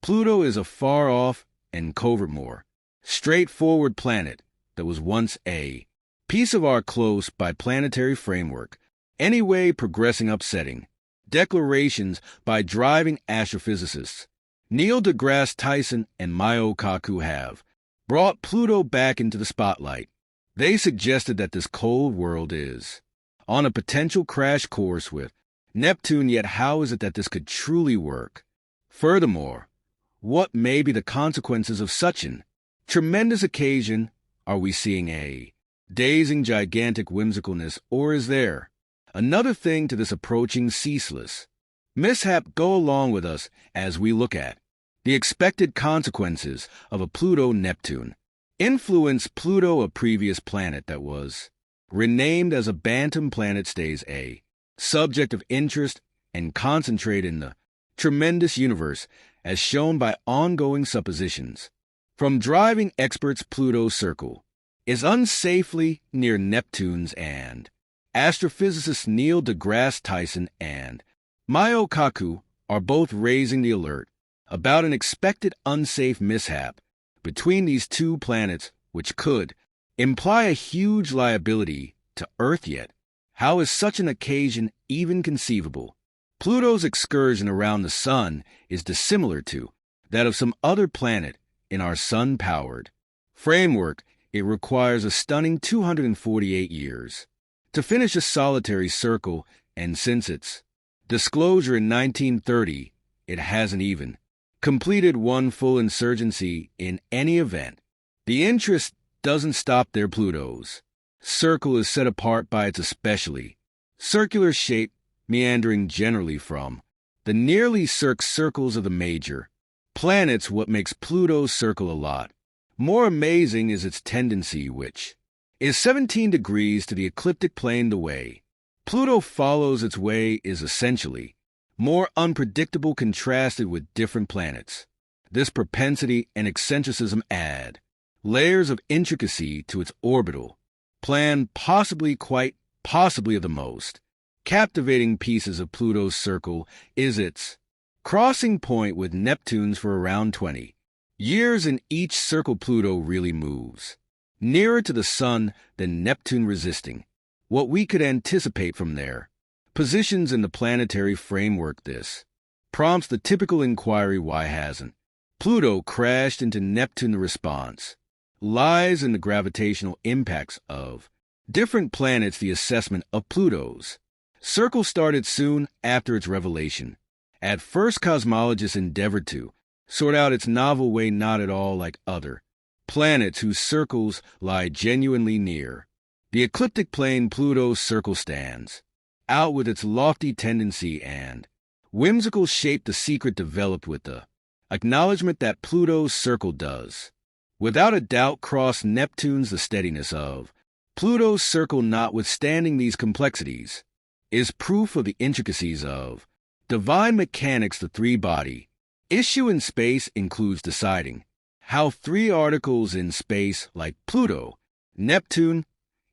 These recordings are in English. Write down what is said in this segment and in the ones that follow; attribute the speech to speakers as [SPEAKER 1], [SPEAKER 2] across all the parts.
[SPEAKER 1] Pluto is a far-off and covert, straightforward planet that was once a piece of our close by planetary framework, anyway progressing upsetting declarations by driving astrophysicists. Neil deGrasse Tyson and Mayo Kaku have brought Pluto back into the spotlight. They suggested that this cold world is on a potential crash course with Neptune, yet how is it that this could truly work? Furthermore, what may be the consequences of such an tremendous occasion? Are we seeing a dazing gigantic whimsicalness, or is there another thing to this approaching ceaseless mishap? Go along with us as we look at the expected consequences of a Pluto Neptune influence. Pluto, a previous planet that was renamed as a Bantam planet, stays a subject of interest and concentrate in the tremendous universe, as shown by ongoing suppositions from driving experts. Pluto's circle is unsafely near Neptune's, and astrophysicists Neil deGrasse Tyson and Mayo Kaku are both raising the alert about an expected unsafe mishap between these two planets, which could imply a huge liability to Earth. Yet, how is such an occasion even conceivable? Pluto's excursion around the Sun is dissimilar to that of some other planet in our Sun-powered framework. It requires a stunning 248 years to finish a solitary circle, and since its disclosure in 1930, it hasn't even completed one full insurgency in any event. The interest doesn't stop there. Pluto's circle is set apart by its especially circular shape, meandering generally from the nearly circles of the major planets. What makes Pluto's circle a lot more amazing is its tendency, which is 17 degrees to the ecliptic plane. The way Pluto follows its way is essentially more unpredictable contrasted with different planets. This propensity and eccentricism add layers of intricacy to its orbital plan. Quite possibly the most captivating pieces of Pluto's circle is its crossing point with Neptune's for around 20 years in each circle. Pluto really moves nearer to the Sun than Neptune, resisting what we could anticipate from their positions in the planetary framework. This prompts the typical inquiry, why hasn't Pluto crashed into Neptune? The response lies in the gravitational impacts of different planets. The assessment of Pluto's circle started soon after its revelation. At first, cosmologists endeavored to sort out its novel way, not at all like other planets whose circles lie genuinely near the ecliptic plane. Pluto's circle stands out with its lofty tendency and whimsical shape. The secret developed with the acknowledgement that Pluto's circle does, without a doubt, cross Neptune's. The steadiness of Pluto's circle, notwithstanding these complexities, is proof of the intricacies of divine mechanics. The three-body issue in space includes deciding how three particles in space, like Pluto, Neptune,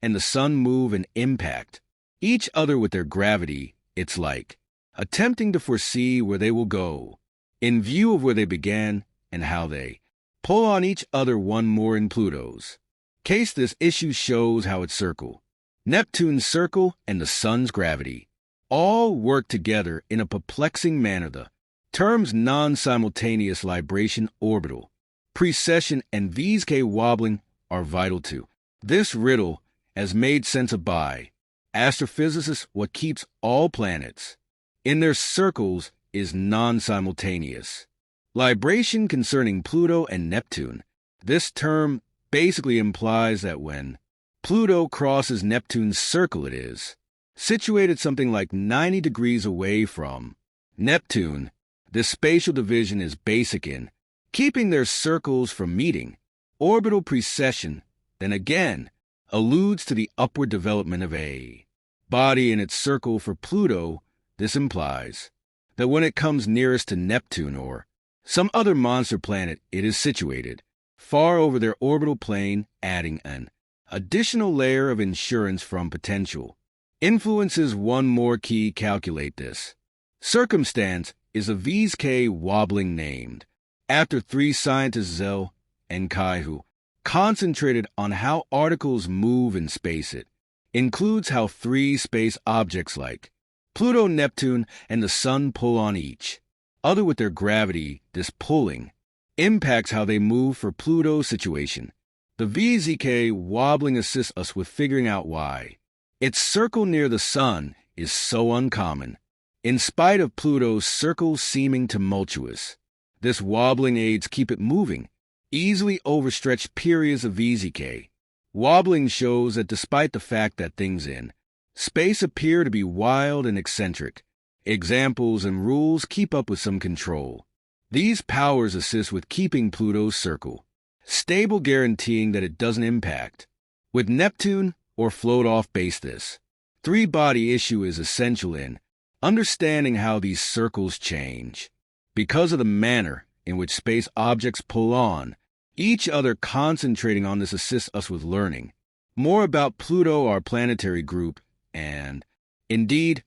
[SPEAKER 1] and the Sun, move and impact each other with their gravity. It's like attempting to foresee where they will go in view of where they began and how they pull on each other. One more in Pluto's case, this issue shows how its circle, Neptune's circle, and the Sun's gravity all work together in a perplexing manner. The terms non-simultaneous libration, orbital precession, and VK wobbling are vital to this riddle, as made sense of by astrophysicists. What keeps all planets in their circles is non-simultaneous libration. Concerning Pluto and Neptune, this term basically implies that when Pluto crosses Neptune's circle, it is situated something like 90 degrees away from Neptune. This spatial division is basic in keeping their circles from meeting. Orbital precession, then again, alludes to the upward development of a body in its circle. For Pluto, this implies that when it comes nearest to Neptune or some other monster planet, it is situated far over their orbital plane, adding an additional layer of insurance from potential influences. One more key calculate this circumstance is a VK wobbling named After three scientists, Zell and Kai-Hu, concentrated on how particles move in space. It includes how three space objects like Pluto, Neptune, and the Sun pull on each other with their gravity. This pulling impacts how they move for Pluto's situation. The VZK wobbling assists us with figuring out why its circle near the Sun is so uncommon. In spite of Pluto's circle seeming tumultuous, this wobbling aids keep it moving, easily overstretched periods of VZK. Wobbling shows that despite the fact that things in space appear to be wild and eccentric, examples and rules keep up with some control. These powers assist with keeping Pluto's circle stable, guaranteeing that it doesn't impact with Neptune or float off base. This three-body issue is essential in understanding how these circles change. Because of the manner in which space objects pull on each other, concentrating on this assists us with learning more about Pluto, our planetary group, and, indeed,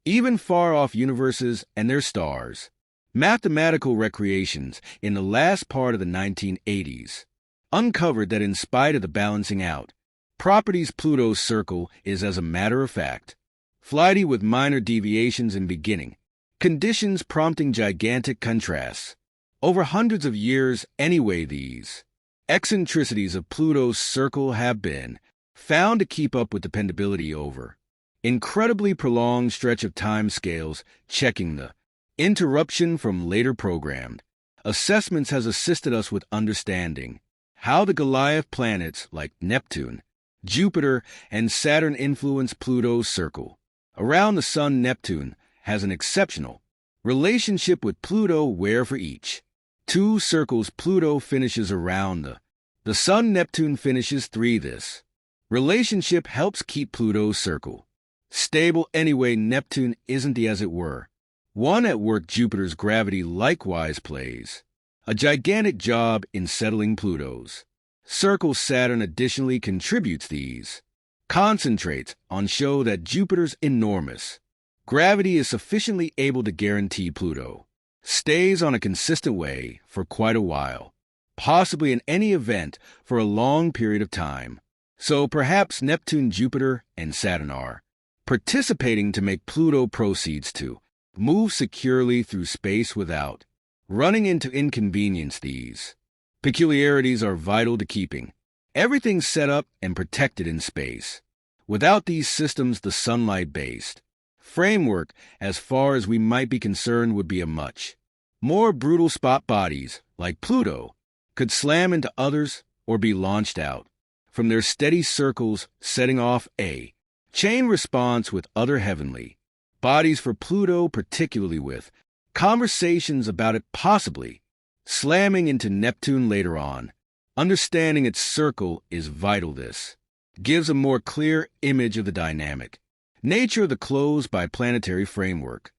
[SPEAKER 1] even far-off universes and their stars. Mathematical recreations in the last part of the 1980s uncovered that in spite of the balancing out properties, Pluto's circle is, as a matter of fact, flighty with minor deviations in beginning conditions prompting gigantic contrasts. Over hundreds of years anyway, these eccentricities of Pluto's circle have been found to keep up with dependability over incredibly prolonged stretch of time scales. Checking the interruption from later programmed assessments has assisted us with understanding how the Goliath planets like Neptune, Jupiter, and Saturn influence Pluto's circle around the Sun. Neptune has an exceptional relationship with Pluto, where for each two circles Pluto finishes around the Sun, Neptune finishes three. This relationship helps keep Pluto's circle stable. Anyway, Neptune isn't the, as it were, one at work. Jupiter's gravity likewise plays a gigantic job in settling Pluto's circle. Saturn additionally contributes these concentrates on show that Jupiter's enormous gravity is sufficiently able to guarantee Pluto stays on a consistent way for quite a while, possibly in any event for a long period of time. So perhaps Neptune, Jupiter, and Saturn are participating to make Pluto proceeds to move securely through space without running into inconvenience. These peculiarities are vital to keeping everything set up and protected in space. Without these systems, the sunlight-based framework, as far as we might be concerned, would be a much more brutal. Spot bodies like Pluto could slam into others or be launched out from their steady circles, setting off a chain response with other heavenly bodies. For Pluto, particularly with conversations about it possibly slamming into Neptune later on, understanding its circle is vital. This gives a more clear image of the dynamic nature of the closed biplanetary framework.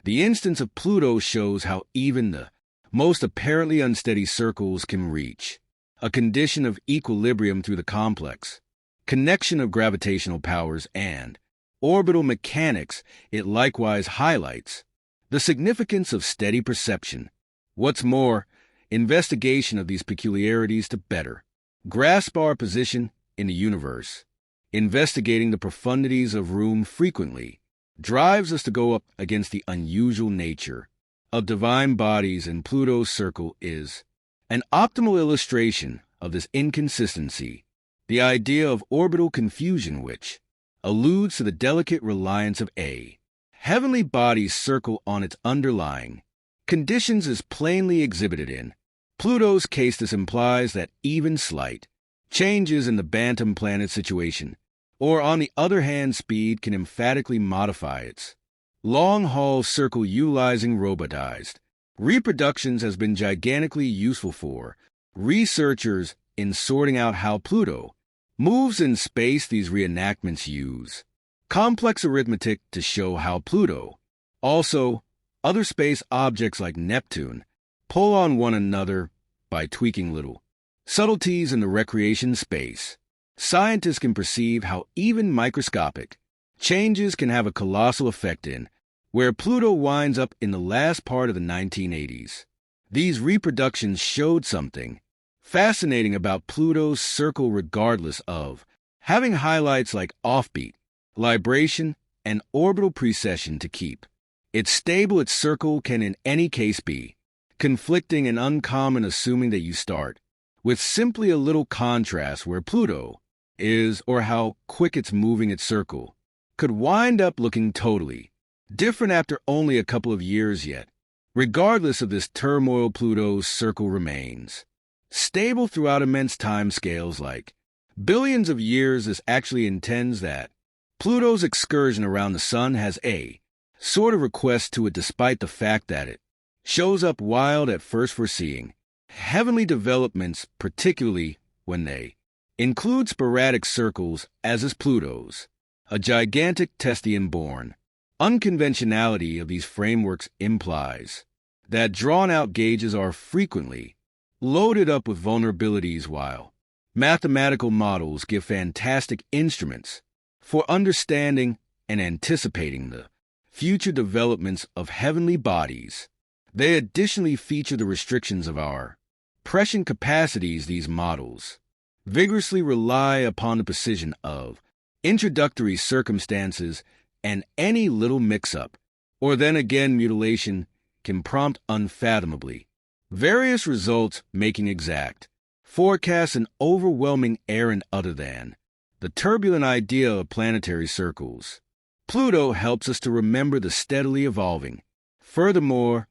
[SPEAKER 1] The instance of Pluto shows how even the most apparently unsteady circles can reach a condition of equilibrium through the complex connection of gravitational powers and orbital mechanics. It likewise highlights the significance of steady perception. What's more, investigation of these peculiarities to better grasp our position in the universe, investigating the profundities of room frequently drives us to go up against the unusual nature of divine bodies, and Pluto's circle is an optimal illustration of this inconsistency. The idea of orbital confusion, which alludes to the delicate reliance of a heavenly body's circle on its underlying conditions, is plainly exhibited in Pluto's case. This implies that even slight changes in the Bantam planet situation, or on the other hand, speed, can emphatically modify its long-haul circle. Utilizing robotized reproductions has been gigantically useful for researchers in sorting out how Pluto moves in space. These reenactments use complex arithmetic to show how Pluto, also other space objects like Neptune, pull on one another by tweaking little subtleties in the recreation space. Scientists can perceive how even microscopic changes can have a colossal effect in where Pluto winds up in the last part of the 1980s. These reproductions showed something fascinating about Pluto's circle regardless of having highlights like offbeat, libration, and orbital precession to keep it stable. Its circle can in any case be conflicting and uncommon, assuming that you start with simply a little contrast where Pluto is or how quick it's moving its circle could wind up looking totally different after only a couple of years yet. Regardless of this turmoil, Pluto's circle remains stable throughout immense timescales like billions of years. This actually intends that Pluto's excursion around the Sun has a sort of request to it, despite the fact that it shows up wild at first. Foreseeing heavenly developments, particularly when they include sporadic circles, as is Pluto's, a gigantic Testian-born. Unconventionality of these frameworks implies that drawn-out gauges are frequently loaded up with vulnerabilities, while mathematical models give fantastic instruments for understanding and anticipating the future developments of heavenly bodies. They additionally feature the restrictions of our prescient capacities. These models vigorously rely upon the precision of introductory circumstances, and any little mix-up, or then again mutilation, can prompt unfathomably various results, making exact forecasts an overwhelming errand. Other than the turbulent idea of planetary circles, Pluto helps us to remember the steadily evolving, furthermore,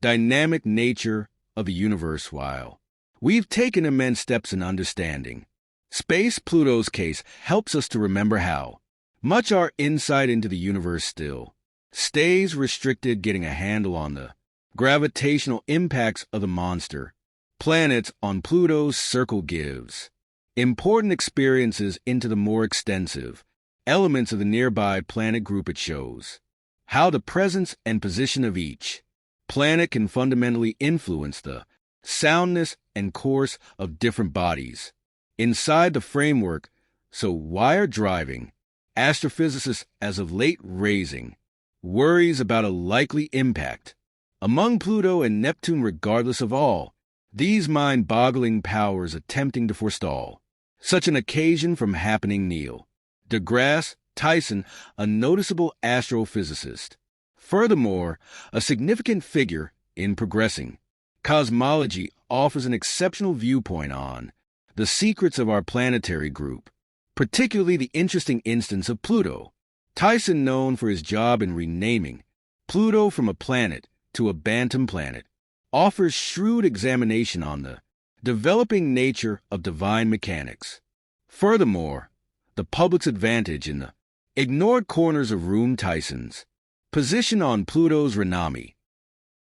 [SPEAKER 1] dynamic nature of the universe. While we've taken immense steps in understanding space, Pluto's case helps us to remember how much our insight into the universe still stays restricted. Getting a handle on the gravitational impacts of the monster planets on Pluto's circle gives important experiences into the more extensive elements of the nearby planet group. It shows how the presence and position of each planet can fundamentally influence the soundness and course of different bodies inside the framework. So why are driving astrophysicists as of late raising worries about a likely impact among Pluto and Neptune? Regardless of all these mind-boggling powers attempting to forestall such an occasion from happening, Neil deGrasse Tyson, a noticeable astrophysicist, furthermore a significant figure in progressing cosmology, offers an exceptional viewpoint on the secrets of our planetary group, particularly the interesting instance of Pluto. Tyson, known for his job in renaming Pluto from a planet to a bantam planet, offers shrewd examination on the developing nature of divine mechanics. Furthermore, the public's advantage in the ignored corners of room. Tyson's position on Pluto's renown